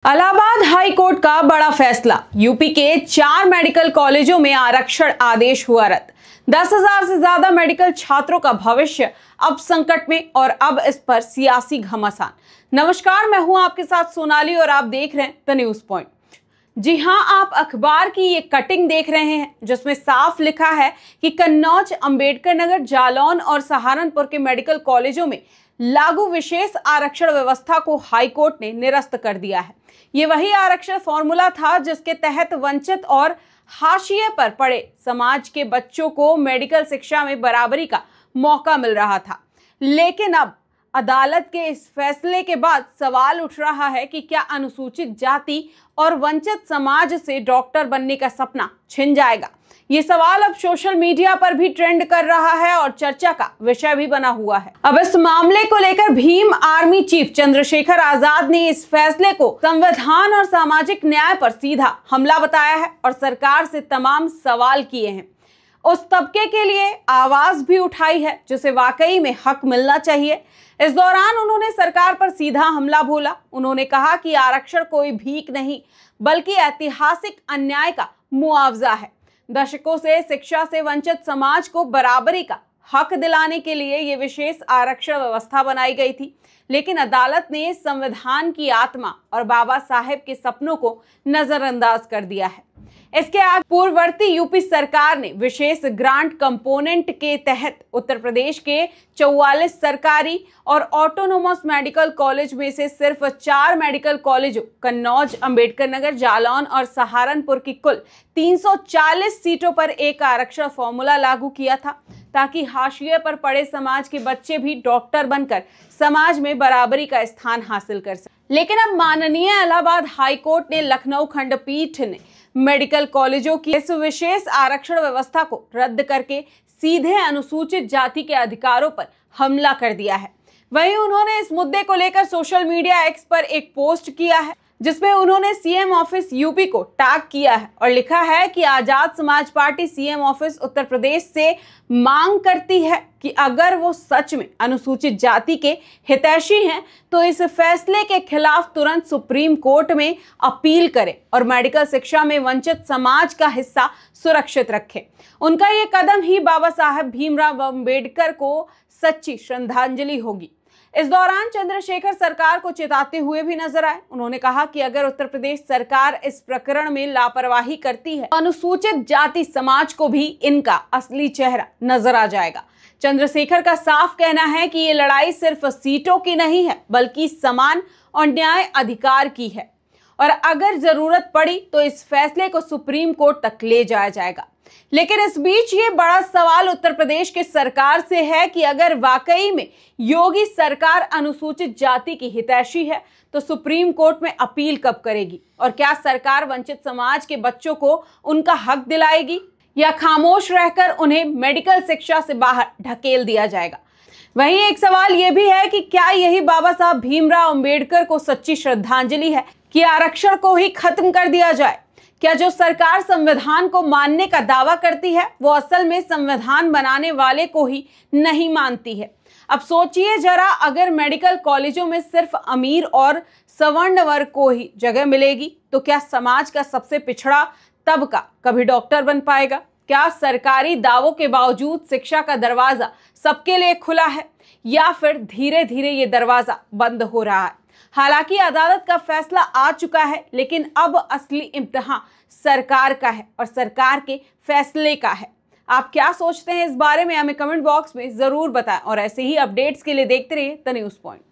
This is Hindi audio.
इलाहाबाद हाई कोर्ट का बड़ा फैसला। यूपी के 4 मेडिकल कॉलेजों में आरक्षण आदेश हुआ रद्द। 10,000 से ज्यादा मेडिकल छात्रों का भविष्य अब संकट में और अब इस पर सियासी घमासान। नमस्कार, मैं हूं आपके साथ सोनाली और आप देख रहे हैं द न्यूज पॉइंट। जी हां, आप अखबार की ये कटिंग देख रहे हैं जिसमें साफ लिखा है कि कन्नौज, अंबेडकर नगर, जालौन और सहारनपुर के मेडिकल कॉलेजों में लागू विशेष आरक्षण व्यवस्था को हाईकोर्ट ने निरस्त कर दिया है। ये वही आरक्षण फॉर्मूला था जिसके तहत वंचित और हाशिए पर पड़े समाज के बच्चों को मेडिकल शिक्षा में बराबरी का मौका मिल रहा था। लेकिन अब अदालत के इस फैसले के बाद सवाल उठ रहा है कि क्या अनुसूचित जाति और वंचित समाज से डॉक्टर बनने का सपना छिन जाएगा। ये सवाल अब सोशल मीडिया पर भी ट्रेंड कर रहा है और चर्चा का विषय भी बना हुआ है। अब इस मामले को लेकर भीम आर्मी चीफ चंद्रशेखर आजाद ने इस फैसले को संविधान और सामाजिक न्याय पर सीधा हमला बताया है और सरकार से तमाम सवाल किए हैं। उस तबके के लिए आवाज भी उठाई है जिसे वाकई में हक मिलना चाहिए। इस दौरान उन्होंने सरकार पर सीधा हमला बोला। उन्होंने कहा कि आरक्षण कोई भीख नहीं बल्कि ऐतिहासिक अन्याय का मुआवजा है। दशकों से शिक्षा से वंचित समाज को बराबरी का हक दिलाने के लिए ये विशेष आरक्षण व्यवस्था बनाई गई थी, लेकिन अदालत ने संविधान की आत्मा और बाबा साहेब के सपनों को नजरअंदाज कर दिया है। इसके आगे पूर्ववर्ती यूपी सरकार ने विशेष ग्रांट कंपोनेंट के तहत उत्तर प्रदेश के 44 सरकारी और ऑटोनोमस मेडिकल कॉलेज में से सिर्फ 4 मेडिकल कॉलेजों कन्नौज, अंबेडकर नगर, जालौन और सहारनपुर की कुल 340 सीटों पर एक आरक्षण फॉर्मूला लागू किया था ताकि हाशिए पर पड़े समाज के बच्चे भी डॉक्टर बनकर समाज में बराबरी का स्थान हासिल कर सकें। लेकिन अब माननीय इलाहाबाद हाईकोर्ट ने लखनऊ खंडपीठ ने मेडिकल कॉलेजों की इस विशेष आरक्षण व्यवस्था को रद्द करके सीधे अनुसूचित जाति के अधिकारों पर हमला कर दिया है। वहीं उन्होंने इस मुद्दे को लेकर सोशल मीडिया एक्स पर एक पोस्ट किया है जिसमें उन्होंने सीएम ऑफिस यूपी को टैग किया है और लिखा है कि Azad Samaj party CM office Uttar Pradesh से मांग करती है कि अगर वो सच में अनुसूचित जाति के हितैषी हैं तो इस फैसले के खिलाफ तुरंत सुप्रीम कोर्ट में अपील करें और मेडिकल शिक्षा में वंचित समाज का हिस्सा सुरक्षित रखें। उनका ये कदम ही बाबा साहेब भीमराव अम्बेडकर को सच्ची श्रद्धांजलि होगी। इस दौरान चंद्रशेखर सरकार को चिताते हुए भी नजर आए। उन्होंने कहा कि अगर उत्तर प्रदेश सरकार इस प्रकरण में लापरवाही करती है, अनुसूचित जाति समाज को भी इनका असली चेहरा नजर आ जाएगा। चंद्रशेखर का साफ कहना है कि ये लड़ाई सिर्फ सीटों की नहीं है बल्कि समान और न्याय अधिकार की है और अगर जरूरत पड़ी तो इस फैसले को सुप्रीम कोर्ट तक ले जाया जाएगा। लेकिन इस बीच ये बड़ा सवाल उत्तर प्रदेश की सरकार से है कि अगर वाकई में योगी सरकार अनुसूचित जाति की हितैषी है तो सुप्रीम कोर्ट में अपील कब करेगी और क्या सरकार वंचित समाज के बच्चों को उनका हक दिलाएगी या खामोश रहकर उन्हें मेडिकल शिक्षा से बाहर ढकेल दिया जाएगा। वहीं एक सवाल यह भी है कि क्या यही बाबा साहब भीमराव अम्बेडकर को सच्ची श्रद्धांजलि है कि आरक्षण को ही खत्म कर दिया जाए। क्या जो सरकार संविधान को मानने का दावा करती है वो असल में संविधान बनाने वाले को ही नहीं मानती है। अब सोचिए जरा, अगर मेडिकल कॉलेजों में सिर्फ अमीर और सवर्ण वर्ग को ही जगह मिलेगी तो क्या समाज का सबसे पिछड़ा तबका कभी डॉक्टर बन पाएगा? क्या सरकारी दावों के बावजूद शिक्षा का दरवाजा सबके लिए खुला है या फिर धीरे धीरे ये दरवाजा बंद हो रहा है? हालांकि अदालत का फैसला आ चुका है, लेकिन अब असली इम्तिहान सरकार का है और सरकार के फैसले का है। आप क्या सोचते हैं इस बारे में? हमें कमेंट बॉक्स में जरूर बताएं और ऐसे ही अपडेट्स के लिए देखते रहिए द न्यूज पॉइंट।